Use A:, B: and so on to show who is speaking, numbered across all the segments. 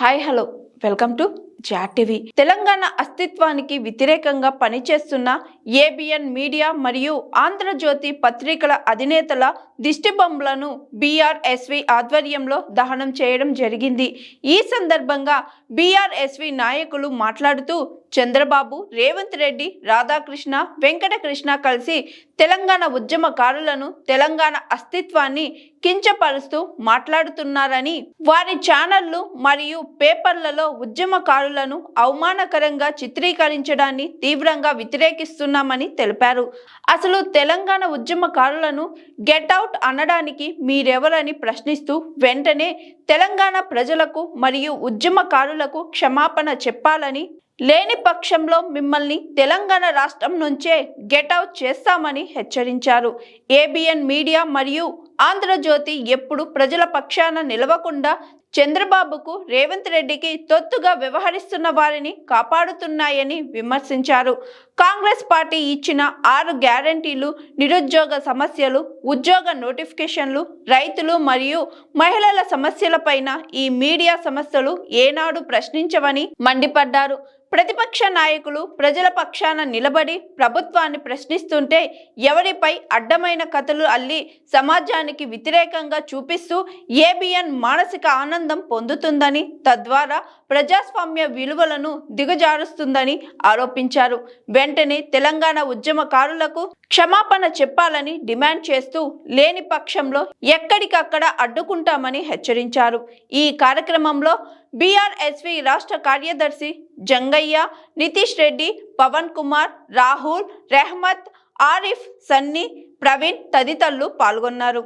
A: Hi hello welcome to జాట్ TV. Telangana అస్తిత్వానికి వ్యతిరేకంగా పనిచేస్తున్న ఏబిఎన్ మీడియా మరియు ఆంధ్రజ్యోతి పత్రికల అధినేతల దిష్టిబొమ్మలను బీఆర్ఎస్వి ఆధ్వర్యంలో దహనం చేయడం జరిగింది. ఈ సందర్భంగా బీఆర్ఎస్వి నాయకులు మాట్లాడుతూ చంద్రబాబు, రేవంత్ రెడ్డి, రాధాకృష్ణ, వెంకటకృష్ణ కలిసి తెలంగాణ ఉద్యమకారులను, తెలంగాణ అస్తిత్వాన్ని కించపరుస్తూ మాట్లాడుతున్నారని, వారి ఛానళ్లు మరియు పేపర్లలో ఉద్యమకారులను అవమానకరంగా చిత్రీకరించడాన్ని తీవ్రంగా వ్యతిరేకిస్తున్నామని తెలిపారు. అసలు తెలంగాణ ఉద్యమకారులను గెట్ అవుట్ అనడానికి మీరెవరని ప్రశ్నిస్తూ వెంటనే తెలంగాణ ప్రజలకు మరియు ఉద్యమకారులకు క్షమాపణ చెప్పాలని, లేని పక్షంలో మిమ్మల్ని తెలంగాణ రాష్ట్రం నుంచే గెట్ అవుట్ చేస్తామని హెచ్చరించారు. ఏబిఎన్ మీడియా మరియు ఆంధ్రజ్యోతి ఎప్పుడు ప్రజల పక్షాన నిలవకుండా చంద్రబాబుకు, రేవంత్ రెడ్డికి తొత్తుగా వ్యవహరిస్తున్న వారిని కాపాడుతున్నాయని విమర్శించారు. కాంగ్రెస్ పార్టీ ఇచ్చిన 6 గ్యారంటీలు, నిరుద్యోగ సమస్యలు, ఉద్యోగ నోటిఫికేషన్లు, రైతులు మరియు మహిళల సమస్యలపైన ఈ మీడియా సంస్థలు ఏనాడు ప్రశ్నించవని మండిపడ్డారు. ప్రతిపక్ష నాయకులు ప్రజల పక్షాన నిలబడి ప్రభుత్వాన్ని ప్రశ్నిస్తుంటే ఎవరిపై అడ్డమైన కథలు అల్లి సమాజానికి వ్యతిరేకంగా చూపిస్తూ ఏబిఎన్ మానసిక ఆనందం పొందుతుందని, తద్వారా ప్రజాస్వామ్య విలువలను దిగజారుస్తుందని ఆరోపించారు. వెంటనే తెలంగాణ ఉద్యమకారులకు క్షమాపణ చెప్పాలని డిమాండ్ చేస్తూ లేని పక్షంలో ఎక్కడికక్కడ అడ్డుకుంటామని హెచ్చరించారు. ఈ కార్యక్రమంలో బీఆర్ఎస్వి రాష్ట్ర కార్యదర్శి జంగయ్య, నితీష్ రెడ్డి, పవన్ కుమార్, రాహుల్, రెహమత్, ఆరిఫ్, సన్నీ, ప్రవీణ్ తదితరులు పాల్గొన్నారు.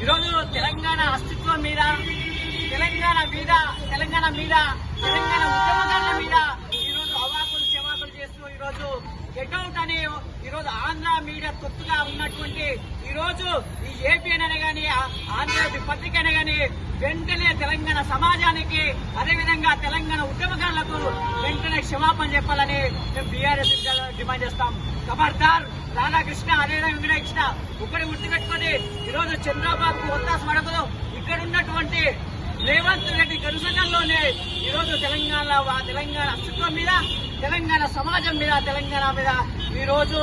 B: ఈరోజు తెలంగాణ అస్తిత్వం మీద, తెలంగాణ ఉద్యమకారుల మీద ఈరోజు అవాకులు చెవాకులు చేస్తూ ఈరోజు గెట్అవుట్ అనే ఈరోజు ఆంధ్ర మీడియా తొత్తుగా ఉన్నటువంటి ఈరోజు ఈ ఏపీఎన్ అనే గాని, ఆంధ్రజ్యోతి పత్రిక అనే గాని వెంటనే తెలంగాణ సమాజానికి, అదేవిధంగా తెలంగాణ ఉద్యమకారులకు వెంటనే క్షమాపణ చెప్పాలని మేము బీఆర్ఎస్ డిమాండ్ చేస్తాం. ఖబర్దార్ రాధాకృష్ణ, అదేవిధంగా వెంకటకృష్ణ ఒకటి గుర్తుపెట్టుకొని ఈరోజు చంద్రబాబుకు ఒత్తాసు పడకదు. ఇక్కడ ఉన్నటువంటి రేవంత్ రెడ్డి కనుసంలోనే ఈరోజు తెలంగాణ అస్తిత్వం మీద, తెలంగాణ సమాజం మీద, తెలంగాణ మీద ఈరోజు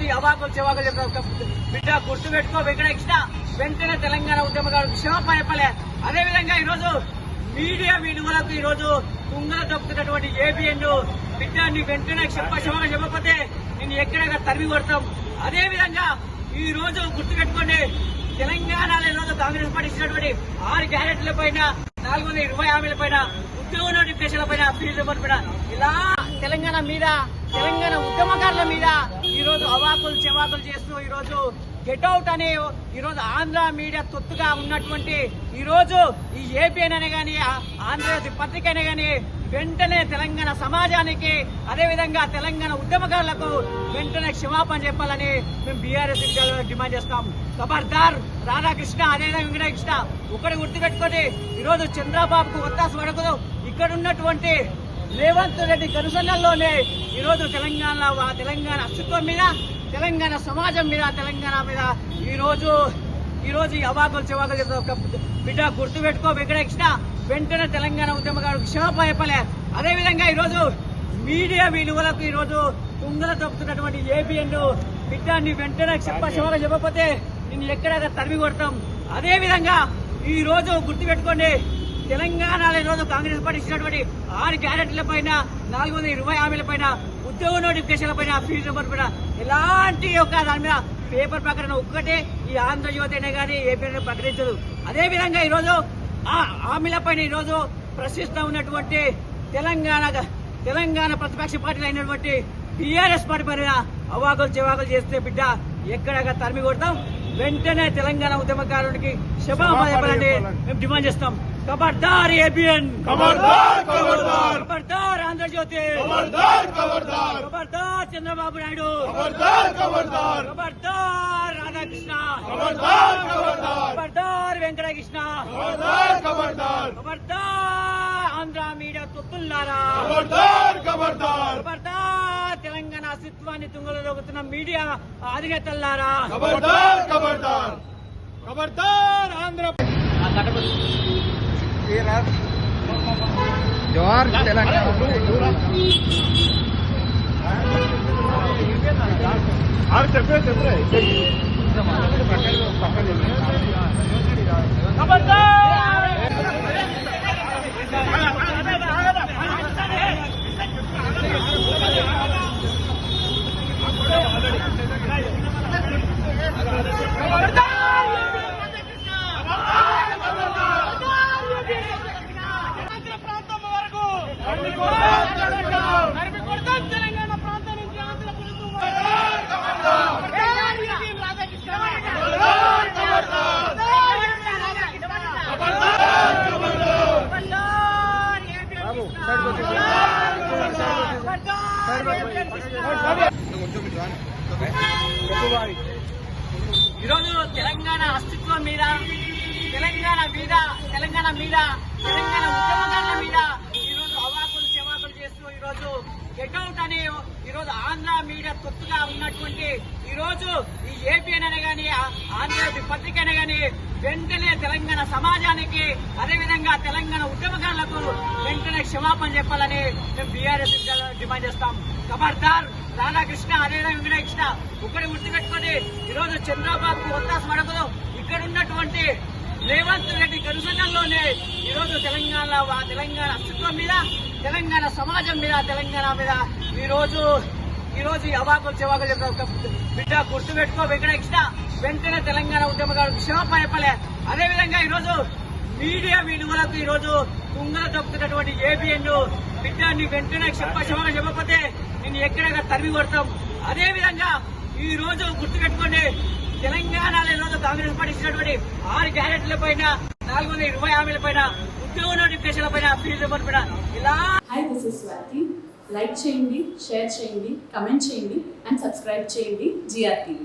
B: ఈ అవాకులు చెవాకులు చెప్తారు. బిడ్డ గుర్తుపెట్టుకో వెంకటకృష్ణ, వెంటనే తెలంగాణ ఉద్యమకారులకు క్షమాపణ చెప్పలే. అదేవిధంగా ఈరోజు మీడియా విలువలకు ఈరోజు తుంగలు దొక్కుతున్నటువంటి ఏబిఎన్ బిడ్డ నీ వెంటనే క్షమాపణ చెప్పకపోతే నేను ఎక్కడెక్కడ తరిమి కొడతాం. అదేవిధంగా ఈ రోజు గుర్తుపెట్టుకోండి, తెలంగాణలో ఈరోజు కాంగ్రెస్ పార్టీ ఇచ్చినటువంటి 6 గ్యారెంటీల పైన, 420 హామీల పైన, ఉద్యోగ నోటిఫికేషన్ల పైన, ఫీజుల పైన ఇలా తెలంగాణ మీద, తెలంగాణ ఉద్యమకారుల మీద ఈరోజు అవాకులు చెవాకులు చేస్తూ ఈరోజు గెట్అవుట్ అనే ఈరోజు ఆంధ్ర మీడియా తొత్తుగా ఉన్నటువంటి ఈరోజు ఈ ఏపీఎన్ అనే గాని, ఆంధ్రజ్యోతి పత్రిక అనే గాని వెంటనే తెలంగాణ సమాజానికి, అదేవిధంగా తెలంగాణ ఉద్యమకారులకు వెంటనే క్షమాపణ చెప్పాలని మేము బీఆర్ఎస్ డిమాండ్ చేస్తాం. ఖబర్దార్ రాధాకృష్ణ, అదేవిధంగా వెంకటకృష్ణ ఒకటి గుర్తుపెట్టుకొని ఈరోజు చంద్రబాబుకు ఒత్తాసు పడకదు. ఇక్కడ ఉన్నటువంటి రేవంత్ రెడ్డి కనుసంలోనే ఈరోజు తెలంగాణ అస్తిత్వం మీద, తెలంగాణ సమాజం మీద, తెలంగాణ మీద ఈరోజు ఈ అవాకులు చెవాకులు చెప్తారు. బిడ్డ గుర్తుపెట్టుకో వెంకటకృష్ణ, వెంటనే తెలంగాణ ఉద్యమకారులకు క్షమాపణ చెప్పలే. అదేవిధంగా ఈరోజు మీడియా విలువలకు ఈరోజు తుంగలు తొక్కుతున్నటువంటి ఏబిఎన్ బిడ్డ నీ వెంటనే క్షమాపణ చెప్పకపోతే నిన్ను ఎక్కడైనా తరిమి కొడతాం. అదేవిధంగా ఈ రోజు గుర్తుపెట్టుకోండి, తెలంగాణలో ఈరోజు కాంగ్రెస్ పార్టీ ఇచ్చినటువంటి 6 గ్యారెంటీల పైన 420 హామీల పైన ఉద్యోగ నోటిఫికేషన్ల పైన ఫీజు నెంబర్ పైన ఎలాంటి దాని మీద పేపర్ ప్రకటన ఒక్కటే ఈ ఆంధ్రజ్యోతి అనే కానీ ఏపీ ప్రకటించదు. అదేవిధంగా ఈరోజు ఆ హామీల పైన ఈరోజు ప్రశ్నిస్తూ ఉన్నటువంటి తెలంగాణ ప్రతిపక్ష పార్టీలు అయినటువంటి టీఆర్ఎస్ పార్టీ పైన అవాకులు చెవాకులు చేస్తే బిడ్డ ఎక్కడగా తరిమి కొడతాం. వెంటనే తెలంగాణ ఉద్యమకారునికి క్షమాపణ చెప్పాలని మేము డిమాండ్ చేస్తాం. ఖబర్దార్ ఏబిఎన్, ఖబర్దార్ ఆంధ్రజ్యోతి, ఖబర్దార్ చంద్రబాబు నాయుడు, ఖబర్దార్ రాధాకృష్ణ, ఖబర్దార్ వెంకటకృష్ణ, ఖబర్దార్ ఆంధ్ర మీడియా తొత్తుల్లారా, ఖబర్దార్ తెలంగాణ అస్తిత్వాన్ని తుంగలో దొక్కుతున్న మీడియా అధినేతల్లారా, ఖబర్దార్ ఆంధ్ర
C: జోహార్ తెలంగాణ.
B: తెలంగాణ ప్రాంతం నుంచి ఆంధ్రప్రదేశ్ ఈరోజు తెలంగాణ అస్తిత్వం మీద తెలంగాణ ఉద్యమకారుల మీద ఈరోజు అవాకులు చెవాకులు చేస్తూ ఈరోజు గెట్అవుట్ అని ఈరోజు ఆంధ్ర మీడియా తొత్తుగా ఉన్నటువంటి ఈరోజు ఈ ఏపీఎన్ అనే గాని ఆంధ్రజ్యోతి పత్రిక అనే గాని వెంటనే తెలంగాణ సమాజానికి అదేవిధంగా తెలంగాణ ఉద్యమకారులకు వెంటనే క్షమాపణ చెప్పాలని మేము బీఆర్ఎస్ డిమాండ్ చేస్తాం. ఖబర్దార్ రాధాకృష్ణ, అదేవిధంగా వెంకటకృష్ణ ఒకటి గుర్తుపెట్టుకొని ఈరోజు చంద్రబాబు ఒత్తాసు పడకదు. ఇక్కడ ఉన్నటువంటి రేవంత్ రెడ్డి కనుసంగంలోనే ఈరోజు తెలంగాణ అస్తిత్వం మీద, తెలంగాణ సమాజం మీద, తెలంగాణ మీద ఈరోజు అవాకులు చెవాకులు చెప్తారు. బిడ్డ గుర్తుపెట్టుకో వెంకటకృష్ణ, వెంటనే తెలంగాణ ఉద్యమకారులకు క్షమాపణ చెప్పలే. అదేవిధంగా ఈరోజు మీడియా విలువలకు ఈరోజు తుంగల దొక్కుతున్నటువంటి ఏబిఎన్ బిడ్డ నీ వెంటనే క్షమాపణ చెప్పకపోతే నేను ఎక్కడైనా తరిమి కొడతాం. అదేవిధంగా ఈ రోజు గుర్తుపెట్టుకోండి, తెలంగాణలో ఈరోజు కాంగ్రెస్ పార్టీ ఇచ్చినటువంటి 6 గ్యారెంటీల పైన 420 హామీల పైన ఉద్యోగ నోటిఫికేషన్ల పైన ఫీజు నెంబర్ పైన ఇలా.
D: Hi, this is Swathi. Like చేయండి, షేర్ చేయండి, కమెంట్ చేయండి అండ్ సబ్స్క్రైబ్ చేయండి GRTV.